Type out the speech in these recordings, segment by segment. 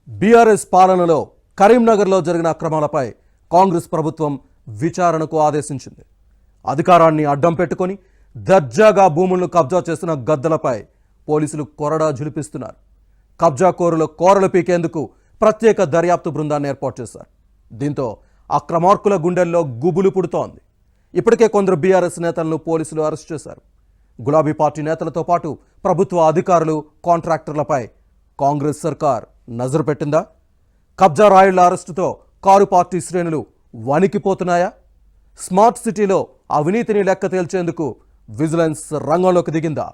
BRS పాలనలో కరీంనగర్లో జరిగిన అక్రమాలపై కాంగ్రెస్ ప్రభుత్వం విచారణకు ఆదేశించింది. అధికారాన్ని అడ్డం పెట్టుకొని దర్జాగా భూములను కబ్జా చేసిన గద్దలపై పోలీసులు కొరడా ఝులిపిస్తున్నారు. కబ్జాకోరుల కోరలు పీకేందుకు ప్రత్యేక దర్యాప్తు బృందాన్ని ఏర్పాటు చేశారు. దీంతో అక్రమార్కుల గుండెల్లో గుబులు పుడుతోంది. ఇప్పటికే కొందరు బీఆర్ఎస్ నేతలను పోలీసులు అరెస్ట్ చేశారు. గులాబీ పార్టీ నేతలతో పాటు ప్రభుత్వ అధికారులు, కాంట్రాక్టర్లపై కాంగ్రెస్ సర్కార్ నజరు పెట్టిందా? కబ్జా రాయుళ్ల అరెస్టుతో కారు పార్టీ శ్రేణులు వణికిపోతున్నాయా? స్మార్ట్ సిటీలో అవినీతిని లెక్క తేల్చేందుకు విజిలెన్స్ రంగంలోకి దిగిందా?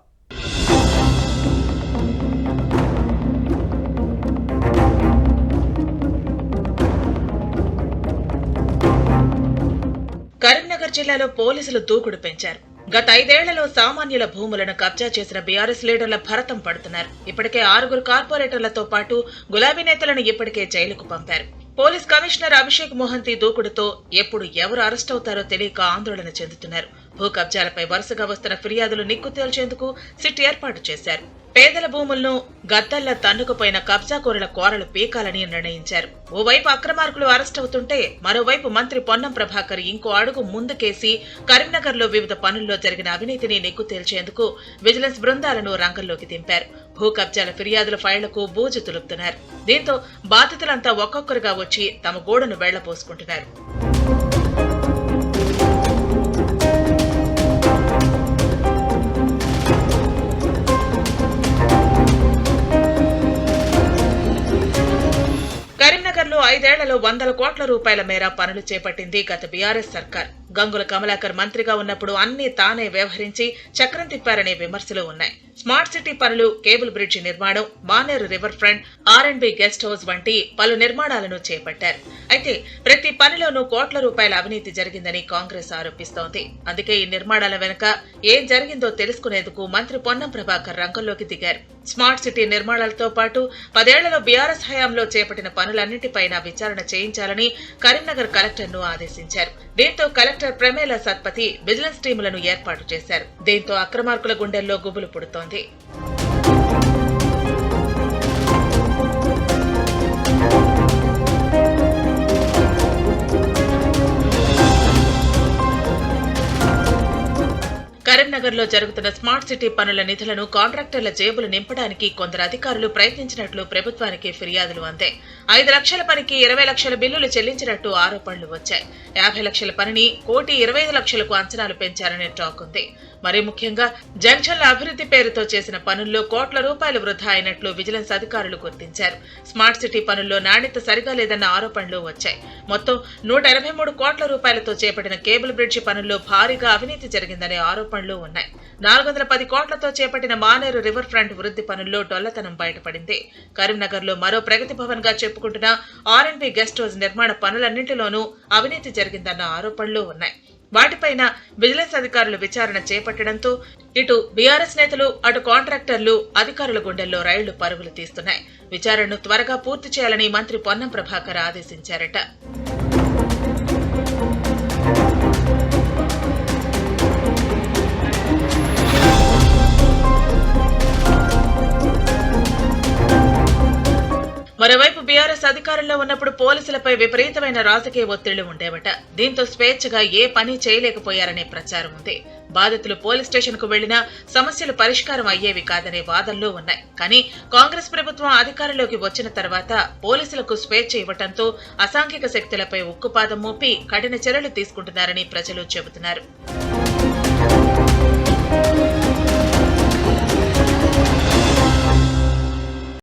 కరీంనగర్ జిల్లాలో పోలీసులు దూకుడు పెంచారు. గత 5 ఏళ్లలో సామాన్యుల భూములను కబ్జా చేసిన బీఆర్ఎస్ లీడర్ల భరతం పడుతున్నారు. ఇప్పటికే 6 కార్పొరేటర్లతో పాటు గులాబీ నేతలను ఇప్పటికే జైలుకు పంపారు. పోలీస్ కమిషనర్ అభిషేక్ మోహంతి దూకుడుతో ఎప్పుడు ఎవరు అరెస్ట్ అవుతారో తెలియక ఆందోళన చెందుతున్నారు. భూ కబ్జాలపై వరుసగా వస్తున్న ఫిర్యాదులు నిక్కు తేల్చేందుకు సిట్ ఏర్పాటు చేశారు. పేదల భూములను గద్దల్లా తన్నుకుపోయిన కబ్జాకోరుల కోరలు పీకాలని నిర్ణయించారు. ఓవైపు అక్రమార్కులు అరెస్ట్ అవుతుంటే మరోవైపు మంత్రి పొన్నం ప్రభాకర్ ఇంకో అడుగు ముందుకేసి కరీంనగర్లో వివిధ పనుల్లో జరిగిన అవినీతిని నిగ్గు తేల్చేందుకు విజిలెన్స్ బృందాలను రంగంలోకి దింపారు. భూ కబ్జాల ఫిర్యాదుల ఫైళ్లకు బూజు తులుపుతున్నారు. దీంతో బాధితులంతా ఒక్కొక్కరుగా వచ్చి తమ గోడును వెళ్లబోసుకుంటున్నారు. కరీంనగర్లో 5 ఏళ్లలో 100 కోట్ల రూపాయల మేర పనులు చేపట్టింది గత బీఆర్ఎస్ సర్కార్. గంగుల కమలాకర్ మంత్రిగా ఉన్నప్పుడు అన్ని తానే వ్యవహరించి చక్రం తిప్పారనే విమర్శలు ఉన్నాయి. స్మార్ట్ సిటీ పనులు, కేబుల్ బ్రిడ్జి నిర్మాణం, Maneru river front, R&B guest house వంటి పలు నిర్మాణాలను చేపట్టారు. అయితే ప్రతి పనిలోనూ కోట్ల రూపాయల అవినీతి జరిగిందని కాంగ్రెస్ ఆరోపిస్తోంది. అందుకే ఈ నిర్మాణాల వెనుక ఏం జరిగిందో తెలుసుకునేందుకు మంత్రి పొన్నం ప్రభాకర్ రంగంలోకి దిగారు. స్మార్ట్ సిటీ నిర్మాణాలతో పాటు 10 ఏళ్లలో బీఆర్ఎస్ హయాంలో చేపట్టిన పనులన్నింటిపైన విచారణ చేయించాలని కరీంనగర్ కలెక్టర్ను ఆదేశించారు. దీంతో కలెక్టర్ ప్రమేల సత్పతి విజిలెన్స్ టీములను ఏర్పాటు చేశారు. దీంతో అక్రమార్కుల గుండెల్లో గుబులు పుడుతోంది. కరీంనగర్ లో జరుగుతున్న స్మార్ట్ సిటీ పనుల నిధులను కాంట్రాక్టర్ల జేబులు నింపడానికి కొందరు అధికారులు ప్రయత్నించినట్లు ప్రభుత్వానికి ఫిర్యాదులు అందాయి. 5 లక్షల పనికి 20 లక్షల బిల్లులు చెల్లించినట్టు ఆరోపణలు వచ్చాయి. 50 లక్షల పనిని 1,25,00,000కు అంచనాలు పెంచారనే టాక్ ఉంది. మరి ముఖ్యంగా జంక్షన్ల అభివృద్ధి పేరుతో చేసిన పనుల్లో కోట్ల రూపాయలు వృధా అయినట్లు విజిలెన్స్ అధికారులు గుర్తించారు. స్మార్ట్ సిటీ పనుల్లో నాణ్యత సరిగా లేదన్న ఆరోపణలు వచ్చాయి. మొత్తం 183 కోట్ల రూపాయలతో చేపట్టిన కేబుల్ బ్రిడ్జి పనుల్లో భారీగా అవినీతి జరిగిందనే ఆరోపణలు ఉన్నాయి. 410 కోట్లతో చేపట్టిన మానేరు రివర్ ఫ్రంట్ వృద్ధి పనుల్లో డొల్లతనం బయటపడింది. కరీంనగర్ లో మరో ప్రగతి భవన్ గా చెప్పుకుంటున్న R&B గెస్ట్ హౌస్ నిర్మాణ పనులన్నింటిలోనూ అవినీతి జరిగిందన్న ఆరోపణలు ఉన్నాయి. వాటిపైన విజిలెన్స్ అధికారులు విచారణ చేపట్టడంతో ఇటు బీఆర్ఎస్ నేతలు, అటు కాంట్రాక్టర్లు, అధికారుల గుండెల్లో రైళ్లు పరుగులు తీస్తున్నాయి. విచారణను త్వరగా పూర్తి చేయాలని మంత్రి పొన్నం ప్రభాకర్ ఆదేశించారట. మరోవైపు బీఆర్ఎస్ అధికారంలో ఉన్నప్పుడు పోలీసులపై విపరీతమైన రాజకీయ ఒత్తిళ్లు ఉండేవట. దీంతో స్వేచ్ఛగా ఏ పని చేయలేకపోయారనే ప్రచారం ఉంది. బాధితులు పోలీస్ స్టేషన్ కు వెళ్లినా సమస్యలు పరిష్కారం అయ్యేవి కాదనే వాదనలు ఉన్నాయి. కానీ కాంగ్రెస్ ప్రభుత్వం అధికారంలోకి వచ్చిన తర్వాత పోలీసులకు స్వేచ్ఛ ఇవ్వడంతో అసాంఘిక శక్తులపై ఉక్కుపాదం మోపి కఠిన చర్యలు తీసుకుంటున్నారని ప్రజలు చెబుతున్నారు.